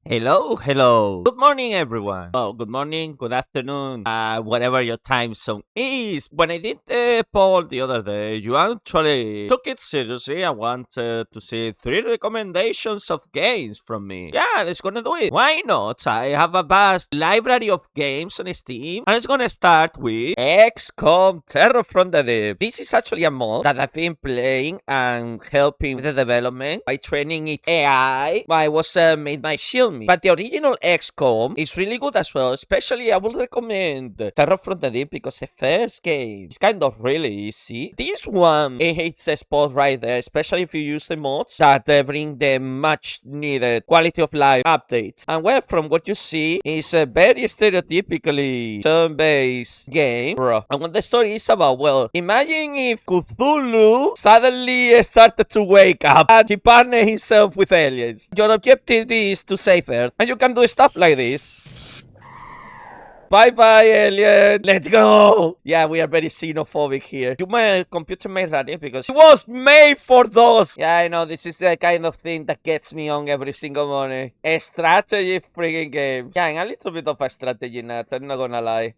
Hello. Good morning, everyone. Oh, good morning, good afternoon, whatever your time zone is. When I did the poll the other day, you actually took it seriously. I wanted to see 3 recommendations of games from me. Yeah, let's gonna do it. Why not? I have a vast library of games on Steam, and it's gonna start with XCOM Terror from the Deep. This is actually a mod that I've been playing and helping with the development by training its AI. I was made by Shield. But the original XCOM is really good as well. Especially, I would recommend Terror from the Deep because the first game is kind of really easy. This one, it hits the spot right there, especially if you use the mods that bring the much needed quality of life updates. And well, from what you see, it's a very stereotypically turn-based game, bro. And what the story is about, well, imagine if Cthulhu suddenly started to wake up and he partnered himself with aliens. Your objective is to save Earth, and you can do stuff like this. Bye-bye, alien. Let's go. Yeah, we are very xenophobic here. My computer may run it because it was made for those. Yeah, I know. This is the kind of thing that gets me on every single morning. A strategy freaking game. Yeah, I'm a little bit of a strategy nut. I'm not gonna lie.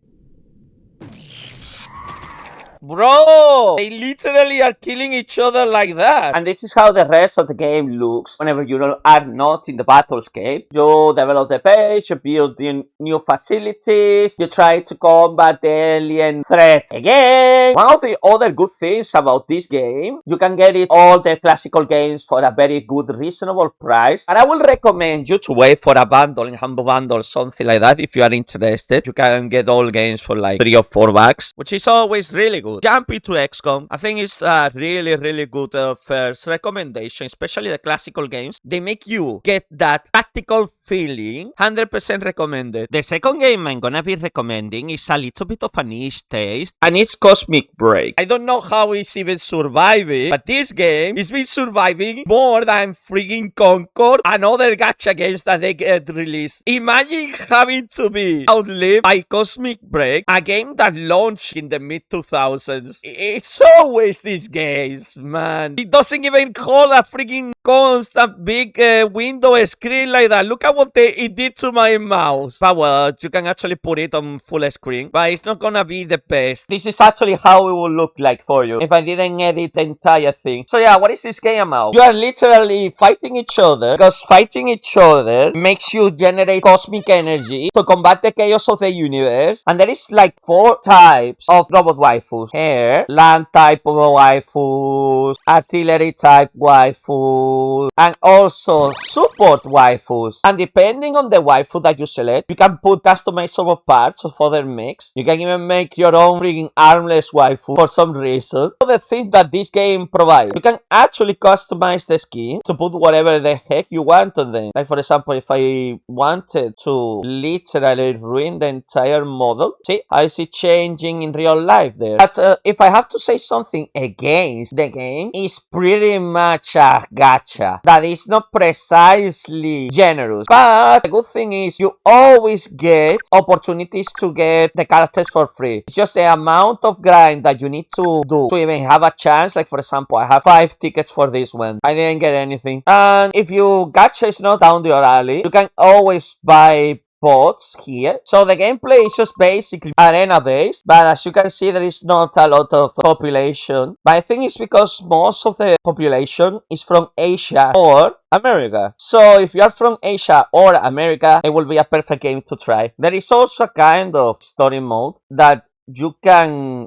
Bro, they literally are killing each other like that. And this is how the rest of the game looks whenever you are not in the battlescape. You develop the base, you build in new facilities, you try to combat the alien threat. Again, one of the other good things about this game, you can get it all the classical games for a very good, reasonable price. And I will recommend you to wait for a bundle, in Humble Bundle, something like that. If you are interested, you can get all games for like $3 or $4, which is always really good. Jump into XCOM. I think it's a really good first recommendation, especially the classical games. They make you get that tactical feeling. 100% recommended. The second game I'm gonna be recommending is a little bit of a niche taste, and it's CosmicBreak. I don't know how it's even surviving, but this game has been surviving more than freaking Concord and other gacha games that they get released. Imagine having to be outlived by CosmicBreak, a game that launched in the mid-2000s. It's always these games, man. It doesn't even hold a freaking constant big window screen like that. Look at what it did to my mouse. But well, you can actually put it on full screen, but it's not gonna be the best. This is actually how it will look like for you if I didn't edit the entire thing. So yeah, what is this game about? You are literally fighting each other, because fighting each other makes you generate cosmic energy to combat the chaos of the universe. And there is like 4 types of robot waifus. Air, land type of waifus, artillery type waifus, and also support waifus. And depending on the waifu that you select, you can put customizable parts of other mechs. You can even make your own freaking armless waifu for some reason. The thing that this game provides, you can actually customize the skin to put whatever the heck you want on them. Like for example, if I wanted to literally ruin the entire model, see, I see changing in real life there. But if I have to say something against the game, it's pretty much a gacha that is not precisely generous. But the good thing is you always get opportunities to get the characters for free. It's just the amount of grind that you need to do to even have a chance. Like for example, I have 5 tickets for this one. I didn't get anything. And if you gacha is not down your alley, you can always buy bots here. So the gameplay is just basically arena based, but as you can see, there is not a lot of population. But I think it's because most of the population is from Asia or America. So if you are from Asia or America, it will be a perfect game to try. There is also a kind of story mode that you can...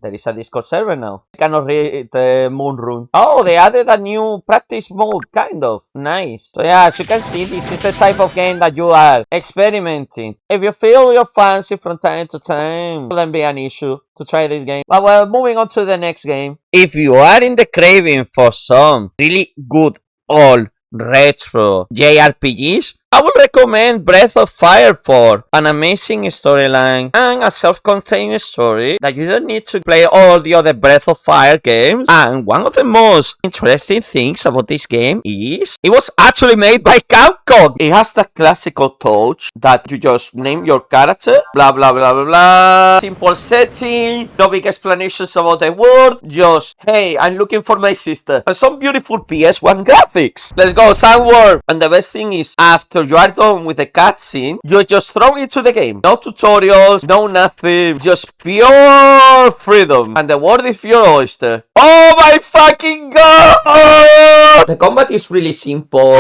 There is a Discord server now. I cannot read the moon rune. Oh, they added a new practice mode, kind of. Nice. So yeah, as you can see, this is the type of game that you are experimenting. If you feel your fancy from time to time, it wouldn't be an issue to try this game. But well, moving on to the next game. If you are in the craving for some really good old retro JRPGs, I would recommend Breath of Fire 4, an amazing storyline and a self-contained story that you don't need to play all the other Breath of Fire games. And one of the most interesting things about this game is it was actually made by Capcom. It has the classical touch that you just name your character, blah blah blah blah blah, simple setting, no big explanations about the world, just hey, I'm looking for my sister, and some beautiful PS1 graphics. Let's go, Sandworm. And the best thing is, after after you are done with the cutscene, you're just thrown into the game. No tutorials, no nothing, just pure freedom. And the world is your oyster. Oh my fucking god! The combat is really simple,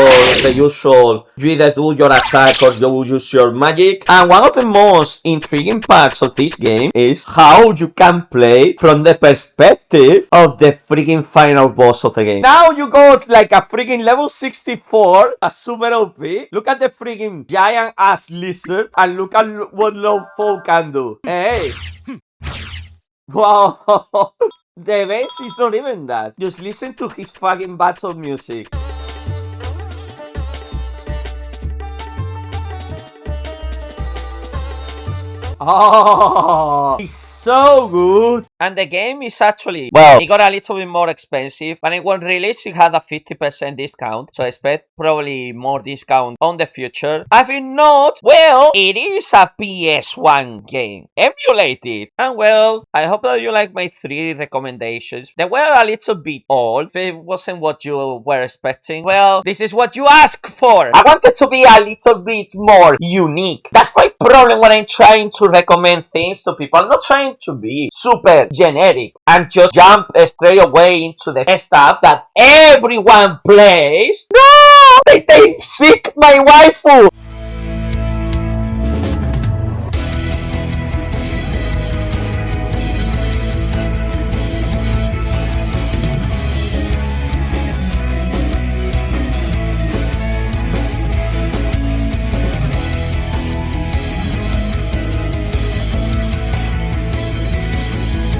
the usual. You either do your attack or you use your magic. And one of the most intriguing parts of this game is how you can play from the perspective of the freaking final boss of the game. Now you got like a freaking level 64, a super OP. Look at the freaking giant ass lizard and look at what low foe can do. Hey! Wow! The bass is not even that. Just listen to his fucking battle music. Oh, it's so good. And the game is actually, well, it got a little bit more expensive. When it was released, it had a 50% discount. So I expect probably more discount on the future. If not, well, it is a PS1 game. Emulate it. And well, I hope that you like my 3 recommendations. They were a little bit old. If it wasn't what you were expecting, well, this is what you asked for. I wanted to be a little bit more unique. That's my problem when I'm trying to recommend things to people. I'm not trying to be super generic and just jump straight away into the stuff that everyone plays. No! They sick my waifu!